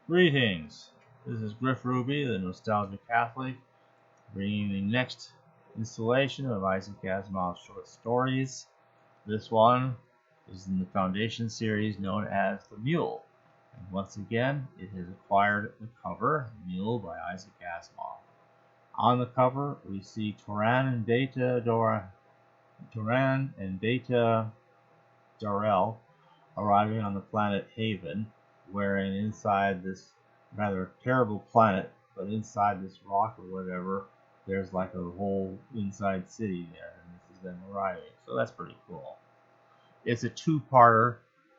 Greetings! This is Griff Ruby, the Nostalgic Catholic, bringing the next installation of Isaac Asimov's short stories. This one is in the Foundation series known as The Mule. And once again, it has acquired the cover, Mule by Isaac Asimov. On the cover, we see Turan and Beta Darrell arriving on the planet Haven, wherein inside this rather terrible planet, but inside this rock or whatever, there's like a whole inside city there, and this is them arriving. So that's pretty cool. It's a two-parter,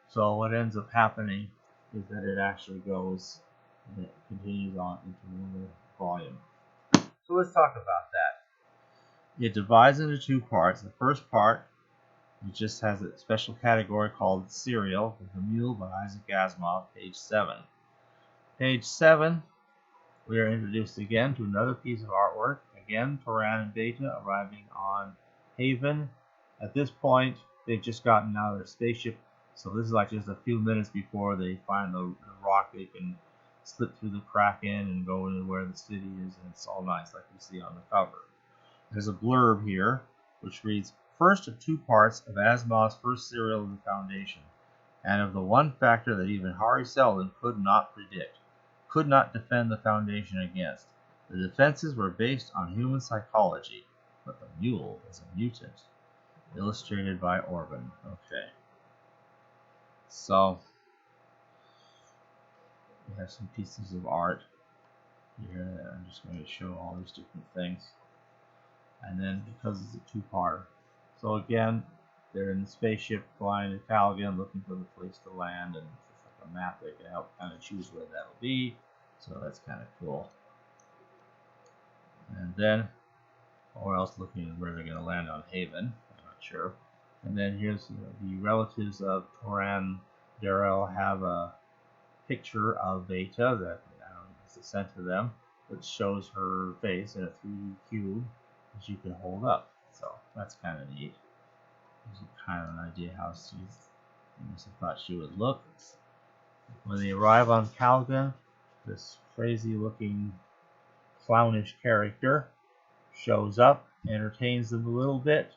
so what ends up happening is that it actually goes and it continues on into another volume. So let's talk about that. It divides into two parts. The first part, it just has a special category called Serial, with The Mule by Isaac Asimov, page 7. Page 7, we are introduced again to another piece of artwork. Again, Turan and Beta arriving on Haven. At this point, they've just gotten out of their spaceship, so this is like just a few minutes before they find the rock they can slip through the crack in and go into where the city is, and it's all nice like you see on the cover. There's a blurb here, which reads, first of two parts of Asimov's first serial of the Foundation, and of the one factor that even Hari Seldon could not predict, could not defend the Foundation against. The defenses were based on human psychology, but the Mule is a mutant. Illustrated by Orban. Okay. So, we have some pieces of art here that I'm just going to show all these different things. And then, because it's a two-parter. So again, they're in the spaceship flying to Calgon, looking for the place to land, and it's like a map that can help kind of choose where that'll be. So that's kind of cool. And then, or else looking at where they're going to land on Haven. I'm not sure. And then here's the relatives of Turan Darrell have a picture of Beta that is sent to them, which shows her face in a 3D cube that you can hold up. So that's kind of neat. Gives you kind of an idea how she must have thought she would look. When they arrive on Calgon, this crazy looking clownish character shows up, entertains them a little bit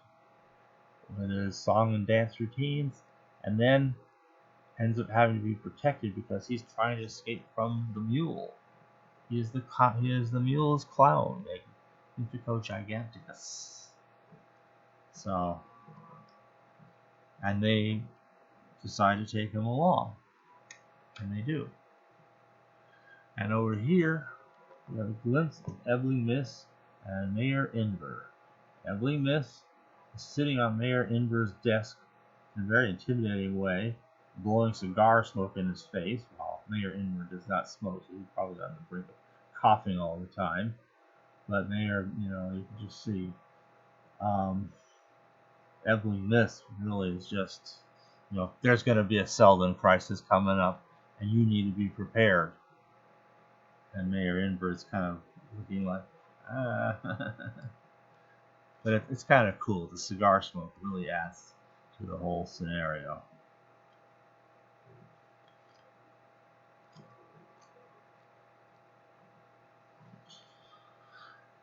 with his song and dance routines, and then ends up having to be protected because he's trying to escape from the Mule. He is the Mule's clown, Magnifico Giganticus. So, and they decide to take him along, and they do. And over here, we have a glimpse of Ebling Miss and Mayor Inver. Ebling Miss is sitting on Mayor Inver's desk in a very intimidating way, blowing cigar smoke in his face, while Mayor Inver does not smoke, so he's probably on the brink of coughing all the time. But Mayor, you can just see Ebling Miss really is just, there's going to be a Seldon Crisis coming up, and you need to be prepared. And Mayor Inver's kind of looking like, But it's kind of cool. The cigar smoke really adds to the whole scenario.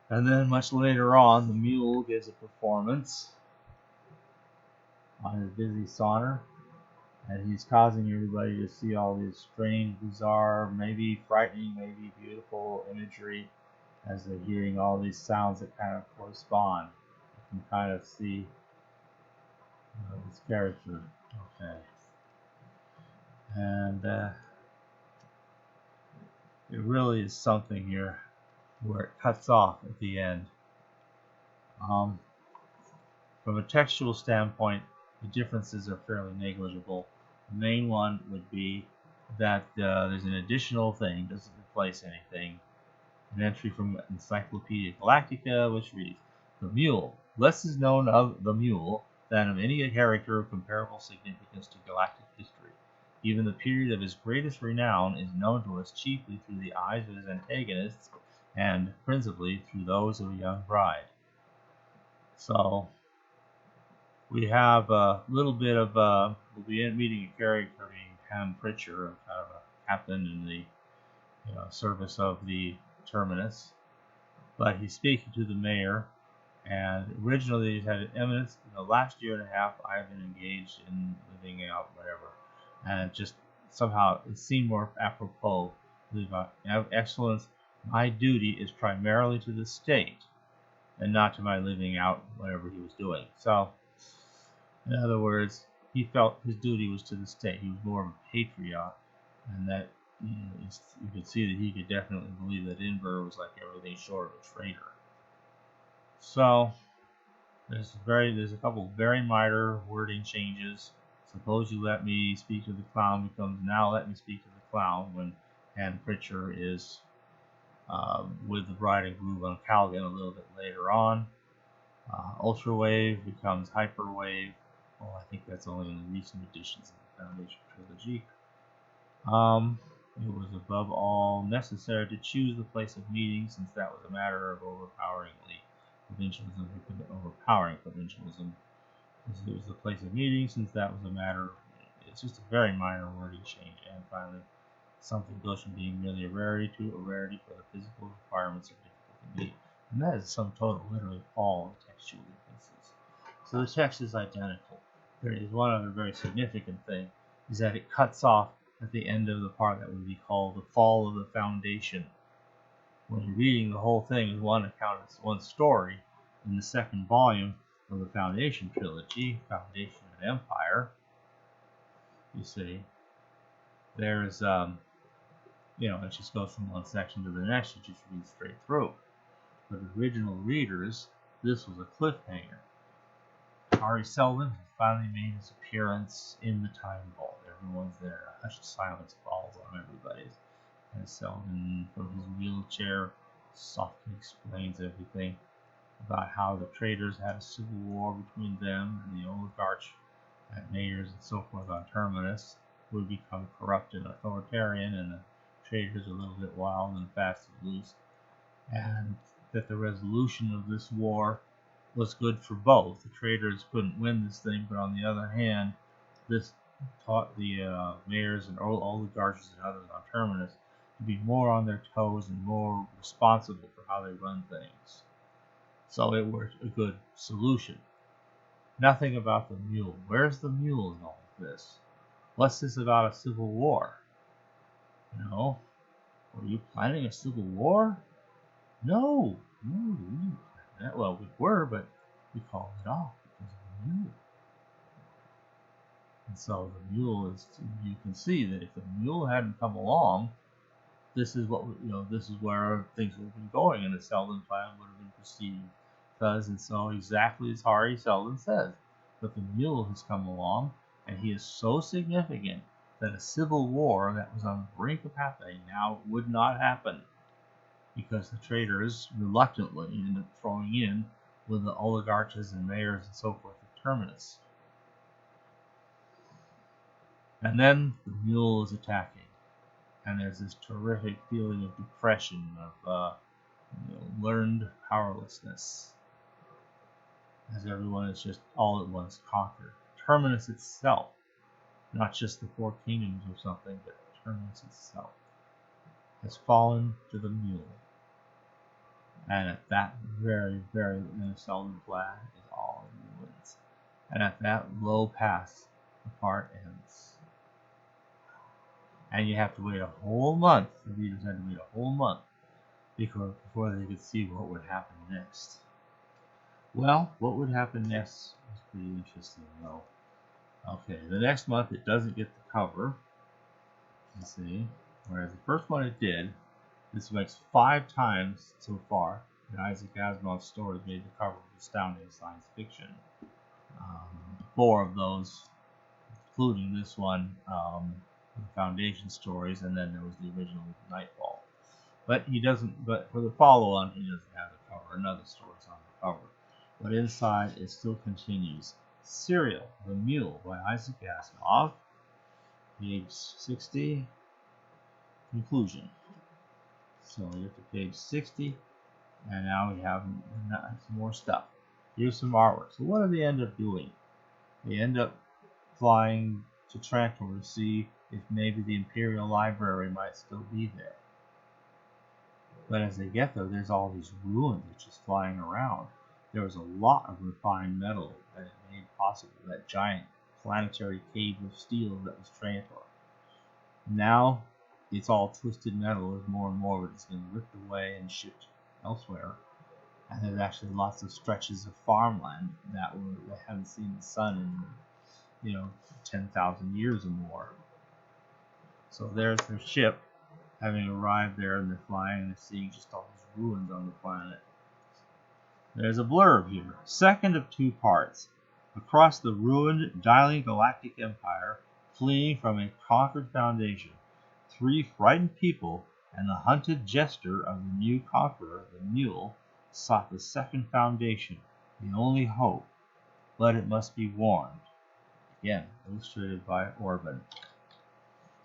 And then much later on, the Mule gives a performance on his busy saunter, and he's causing everybody to see all these strange, bizarre, maybe frightening, maybe beautiful imagery as they're hearing all these sounds that kind of correspond. You can kind of see this character. Okay. And it really is something here where it cuts off at the end. From a textual standpoint, the differences are fairly negligible. The main one would be that there's an additional thing, doesn't replace anything. An entry from Encyclopedia Galactica, which reads, "The Mule. Less is known of the Mule than of any character of comparable significance to galactic history. Even the period of his greatest renown is known to us chiefly through the eyes of his antagonists and principally through those of a young bride." So we have a little bit of we'll be meeting a character named Pam Pritchard, kind of a captain in the service of the Terminus. But he's speaking to the mayor, and originally he had an eminence. The last year and a half, I've been engaged in living out whatever, and just somehow it seemed more apropos. Excellence, my duty is primarily to the state, and not to my living out whatever he was doing. So, in other words, he felt his duty was to the state. He was more of a patriot, and that you could see that he could definitely believe that Inver was like everything short of a traitor. So there's a couple very minor wording changes. Suppose you let me speak to the clown becomes now let me speak to the clown when Anne Pritchard is with the bride and groom on Calgan a little bit later on. Ultrawave becomes hyperwave. Well, I think that's only in the recent editions of the Foundation trilogy. It was above all necessary to choose the place of meeting, since that was a matter of overpowering provincialism. It was the place of meeting, since that was a matter. It's just a very minor wording change. And finally, something goes from being merely a rarity to a rarity for the physical requirements are difficult to meet. And that is the sum total, literally all the textual differences. So the text is identical. There is one other very significant thing, is that it cuts off at the end of the part that would be called the fall of the foundation. When you're reading the whole thing in one account, it's one story. In the second volume of the Foundation trilogy, Foundation and Empire, you see, there's it just goes from one section to the next. You just read straight through. For the original readers, this was a cliffhanger. Hari Seldon has finally made his appearance in the time vault. Everyone's there. A hushed silence falls on everybody. And Seldon, from his wheelchair, softly explains everything about how the traders had a civil war between them and the oligarchy and mayors and so forth on Terminus, who had become corrupt and authoritarian, and the traders a little bit wild and fast and loose, and that the resolution of this war was good for both. The traders couldn't win this thing, but on the other hand, this taught the mayors and oligarchs and others on Terminus to be more on their toes and more responsible for how they run things. So it was a good solution. Nothing about the mule. Where's the mule in all of this? What's this about a civil war? Were you planning a civil war? No, we didn't plan that. Well, we were, but we called it off because of the mule. And so the mule is, you can see that if the mule hadn't come along, this is where things would have been going, and the Seldon plan would have been proceeding. Because it's so exactly as Hari Seldon says. But the mule has come along, and he is so significant that a civil war that was on the brink of happening now would not happen, because the traders reluctantly ended up throwing in with the oligarchs and mayors and so forth of Terminus. And then the mule is attacking, and there's this terrific feeling of depression, of learned powerlessness, as everyone is just all at once conquered. Terminus itself, not just the four kingdoms or something, but Terminus itself, has fallen to the mule. And at that very, very Seldon flag is all in ruins. And at that low pass, the part ends. And you have to wait a whole month. The readers had to wait a whole month before they could see what would happen next. Well, what would happen next was pretty interesting, though. Okay, the next month it doesn't get the cover. You see, whereas the first one it did. This makes 5 times so far that Isaac Asimov's stories made the cover of Astounding Science Fiction. 4 of those, including this one, the Foundation stories, and then there was the original Nightfall. But for the follow-on, he doesn't have the cover. Another story's on the cover. But inside, it still continues. Serial, The Mule by Isaac Asimov, page 60, conclusion. So we get to page 60, and now we have some more stuff. Here's some artwork. So what do they end up doing? They end up flying to Trantor to see if maybe the Imperial Library might still be there. But as they get there, there's all these ruins just flying around. There was a lot of refined metal that made possible that giant planetary cage of steel that was Trantor. Now it's all twisted metal as more and more of it has been ripped away and shipped elsewhere. And there's actually lots of stretches of farmland that haven't seen the sun in 10,000 years or more. So there's their ship having arrived there, and they're flying and they're seeing just all these ruins on the planet. There's a blurb here. Second of 2 parts. Across the ruined, dying galactic empire, fleeing from a conquered foundation, 3 frightened people and the hunted jester of the new conqueror, the Mule, sought the second foundation, the only hope, but it must be warned. Again, illustrated by Orban.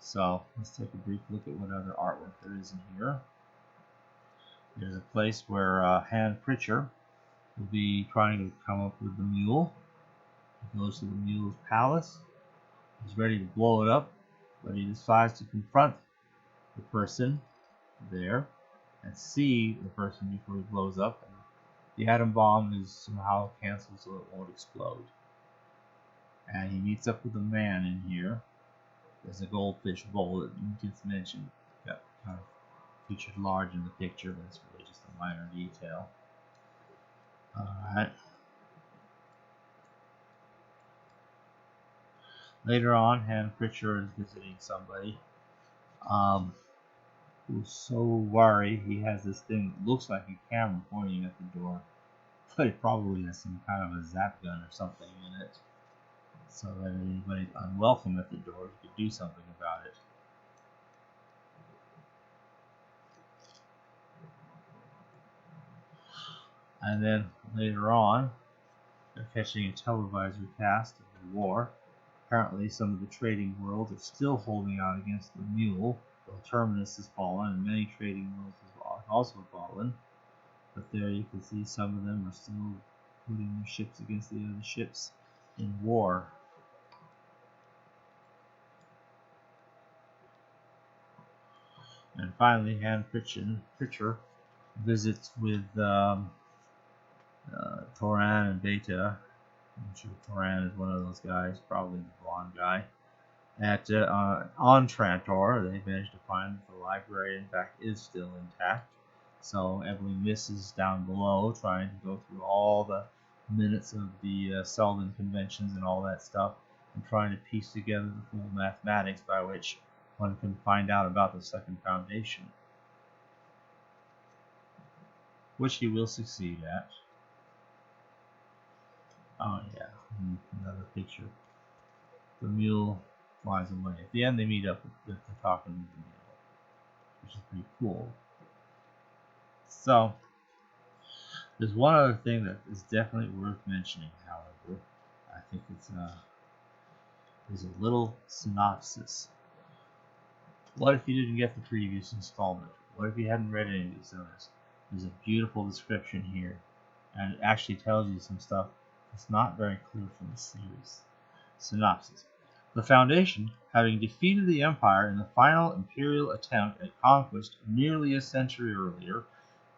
So let's take a brief look at what other artwork there is in here. There's a place where Han Pritchard will be trying to come up with the Mule. He goes to the Mule's palace. He's ready to blow it up, but he decides to confront the person there and see the person before he blows up. And the atom bomb is somehow canceled so it won't explode. And he meets up with a man in here. There's a goldfish bowl that gets mentioned. Got kind of featured large in the picture, but it's really just a minor detail. Alright. Later on, Han Pritchard is visiting somebody who's so worried. He has this thing that looks like a camera pointing at the door, but it probably has some kind of a zap gun or something in it, so that if anybody's unwelcome at the door, you could do something about it. And then later on, they're catching a televisor cast of the war. Apparently, some of the trading worlds are still holding out against the Mule, though Terminus has fallen, and many trading worlds have also fallen. But there you can see some of them are still putting their ships against the other ships in war. And finally, Han Pritchard visits with Toran and Beta. I'm sure Toran is one of those guys, probably the blonde guy. On Trantor, they managed to find that the library, in fact, is still intact. So Evelyn Miss is down below, trying to go through all the minutes of the Seldon conventions and all that stuff, and trying to piece together the full mathematics by which one can find out about the second foundation, which he will succeed at. Oh yeah, another picture. The Mule flies away. At the end, they meet up with the talking with the Mule, which is pretty cool. So, there's one other thing that is definitely worth mentioning, however. I think there's a little synopsis. What if you didn't get the previous installment? What if you hadn't read any of these others? There's a beautiful description here, and it actually tells you some stuff that's not very clear from the series. Synopsis. The Foundation, having defeated the Empire in the final Imperial attempt at conquest nearly a century earlier,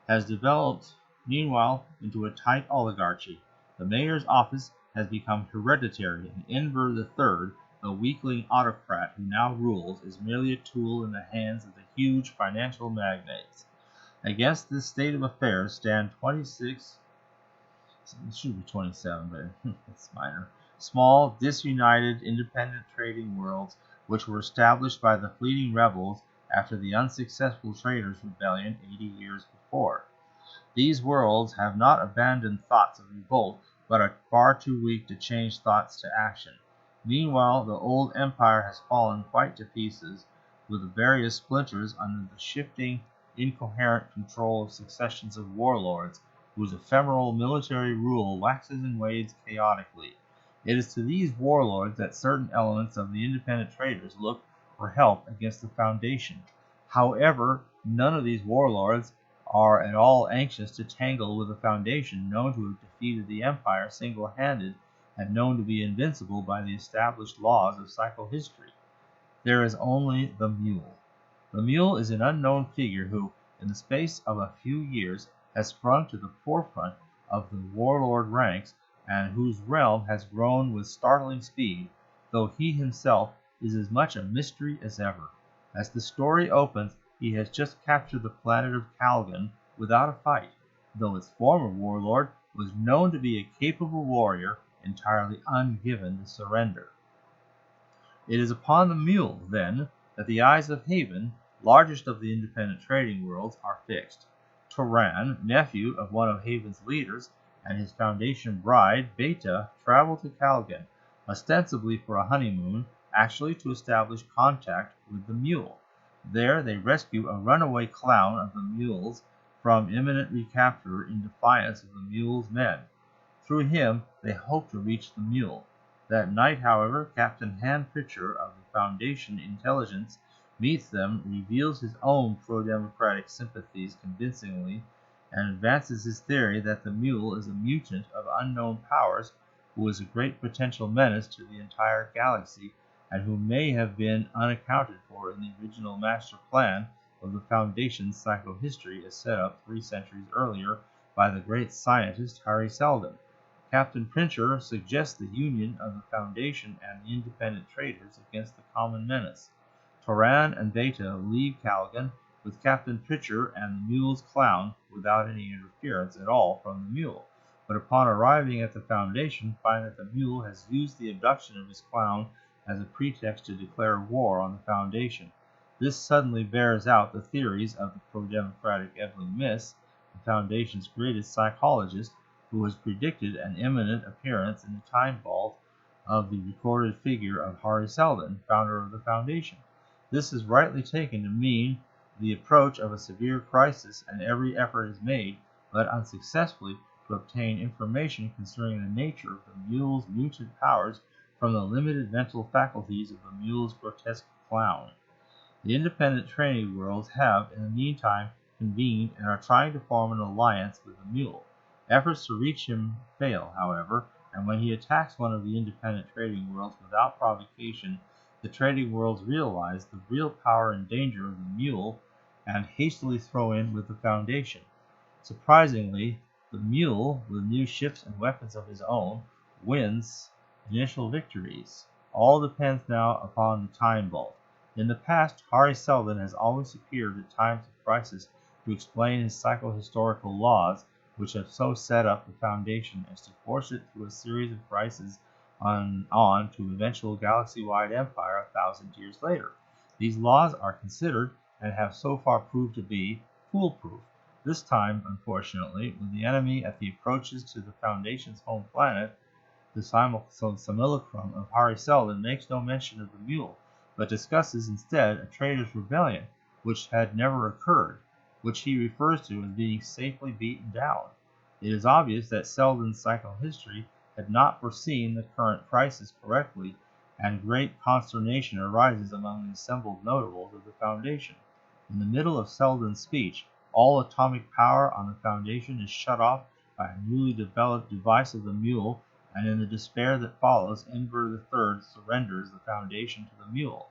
has developed, meanwhile, into a tight oligarchy. The mayor's office has become hereditary, and Enver III, the weakling autocrat who now rules, is merely a tool in the hands of the huge financial magnates. Against this state of affairs stand 26, it should be 27, but it's minor, small, disunited, independent trading worlds which were established by the fleeting rebels after the unsuccessful Traders' Rebellion 80 years before. These worlds have not abandoned thoughts of revolt, but are far too weak to change thoughts to action. Meanwhile, the old empire has fallen quite to pieces, with various splinters under the shifting, incoherent control of successions of warlords, whose ephemeral military rule waxes and wanes chaotically. It is to these warlords that certain elements of the independent traders look for help against the Foundation. However, none of these warlords are at all anxious to tangle with a Foundation known to have defeated the Empire single-handed and known to be invincible by the established laws of psychohistory. There is only the Mule. The Mule is an unknown figure who, in the space of a few years has sprung to the forefront of the warlord ranks, and whose realm has grown with startling speed, though he himself is as much a mystery as ever. As the story opens, he has just captured the planet of Calgon without a fight, though its former warlord was known to be a capable warrior entirely ungiven to surrender. It is upon the Mule, then, that the eyes of Haven, largest of the independent trading worlds, are fixed. Turan, nephew of one of Haven's leaders, and his Foundation bride, Beta, travel to Calgon, ostensibly for a honeymoon, actually to establish contact with the Mule. There they rescue a runaway clown of the Mule's from imminent recapture in defiance of the Mule's men. Through him they hope to reach the Mule. That night, however, Captain Han Pritchard of the Foundation Intelligence meets them, reveals his own pro-democratic sympathies convincingly, and advances his theory that the Mule is a mutant of unknown powers who is a great potential menace to the entire galaxy, and who may have been unaccounted for in the original master plan of the Foundation's psychohistory as set up 3 centuries earlier by the great scientist Hari Seldon. Captain Pritchard suggests the union of the Foundation and the independent traders against the common menace. Turan and Beta leave Calgon with Captain Pritchard and the Mule's clown without any interference at all from the Mule, but upon arriving at the Foundation find that the Mule has used the abduction of his clown as a pretext to declare war on the Foundation. This suddenly bears out the theories of the pro-democratic Evelyn Miss, the Foundation's greatest psychologist, who has predicted an imminent appearance in the time vault of the recorded figure of Hari Seldon, founder of the Foundation. This is rightly taken to mean the approach of a severe crisis, and every effort is made, but unsuccessfully, to obtain information concerning the nature of the Mule's mutant powers from the limited mental faculties of the Mule's grotesque clown. The independent trading worlds have, in the meantime, convened and are trying to form an alliance with the Mule. Efforts to reach him fail, however, and when he attacks one of the independent trading worlds without provocation, the trading worlds realize the real power and danger of the Mule and hastily throw in with the Foundation. Surprisingly, the Mule, with new ships and weapons of his own, wins initial victories. All depends now upon the time vault. In the past, Hari Seldon has always appeared at times of crisis to explain his psychohistorical laws, which have so set up the Foundation as to force it through a series of crises on to eventual galaxy-wide empire 1,000 years later. These laws are considered and have so far proved to be foolproof. This time, unfortunately, with the enemy at the approaches to the Foundation's home planet, the simulacrum of Hari Seldon makes no mention of the Mule, but discusses instead a traitors' rebellion which had never occurred, which he refers to as being safely beaten down. It is obvious that Seldon's psychohistory had not foreseen the current crisis correctly, and great consternation arises among the assembled notables of the Foundation. In the middle of Seldon's speech, all atomic power on the Foundation is shut off by a newly developed device of the Mule, and in the despair that follows, Ember III surrenders the Foundation to the Mule.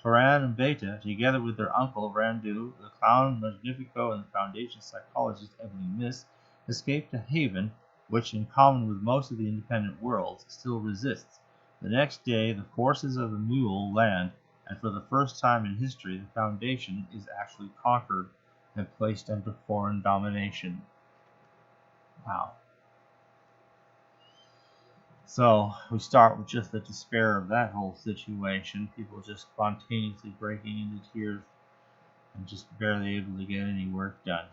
Turan and Beta, together with their uncle Randu, the clown Magnifico, and the Foundation psychologist Evelyn Miss, escape to Haven, which, in common with most of the independent worlds, still resists. The next day, the forces of the Mule land, and for the first time in history, the Foundation is actually conquered and placed under foreign domination. Wow. So we start with just the despair of that whole situation, people just spontaneously breaking into tears and just barely able to get any work done.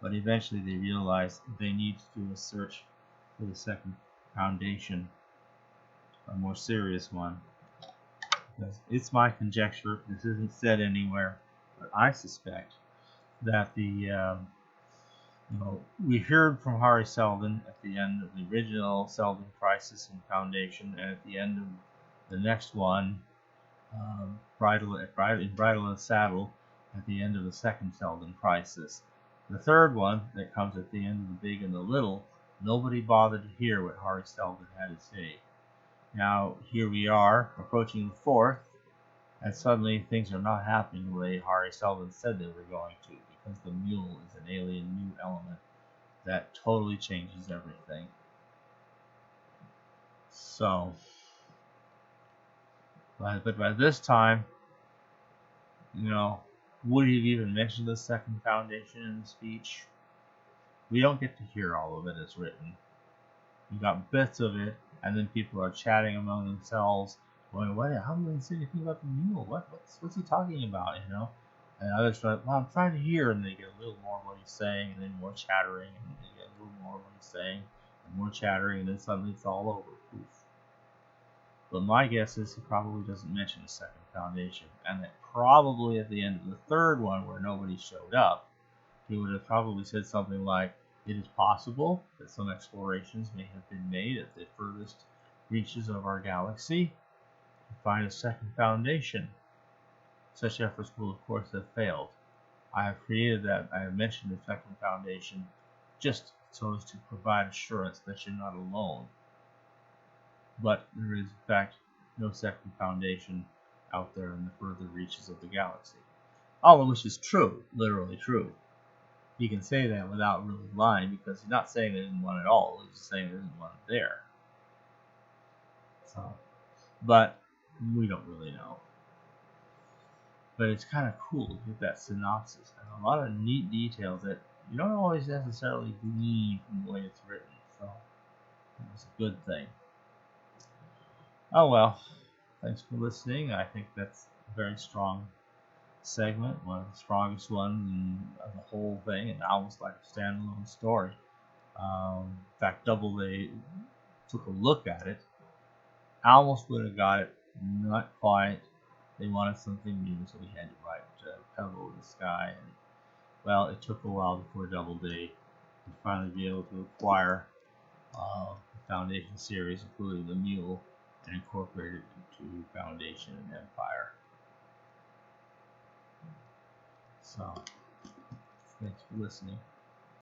But eventually they realize they need to do a search for the second Foundation, a more serious one. Because it's my conjecture, this isn't said anywhere, but I suspect that we heard from Hari Seldon at the end of the original Seldon Crisis and Foundation, and at the end of the next one, Bridle and Saddle, at the end of the second Seldon Crisis. The third one, that comes at the end of the Big and the Little, nobody bothered to hear what Hari Seldon had to say. Now, here we are, approaching the fourth, And suddenly things are not happening the way Hari Seldon said they were going to, because the Mule is an alien new element that totally changes everything. So, but by this time, would he have even mentioned the second foundation in the speech? We don't get to hear all of it as written. We got bits of it, and then people are chatting among themselves, going, "What? How did he say anything about the Mule? What's he talking about?" And others are like, "Well, I'm trying to hear," and they get a little more of what he's saying, and then more chattering, and they get a little more of what he's saying, and more chattering, and then suddenly it's all over. Poof. But my guess is he probably doesn't mention the second foundation, and that probably at the end of the third one, where nobody showed up, he would have probably said something like, "It is possible that some explorations may have been made at the furthest reaches of our galaxy to find a second foundation. Such efforts will of course have failed. I have mentioned the second foundation just so as to provide assurance that you're not alone. But there is in fact no second foundation out there in the further reaches of the galaxy." All of which is true, literally true. He can say that without really lying, because he's not saying there isn't one at all. He's just saying there isn't one there. So, but we don't really know. But it's kind of cool to get that synopsis and a lot of neat details that you don't always necessarily glean from the way it's written. So it's a good thing. Oh well, thanks for listening. I think that's a very strong segment, one of the strongest ones of the whole thing, and almost like a standalone story. In fact, Doubleday took a look at it. Almost would have got it, not quite. They wanted something new, so we had to write Pebble in the Sky. And, well, it took a while before Doubleday could finally be able to acquire the Foundation series, including the Mule, and incorporate it into Foundation and Empire. So, thanks for listening.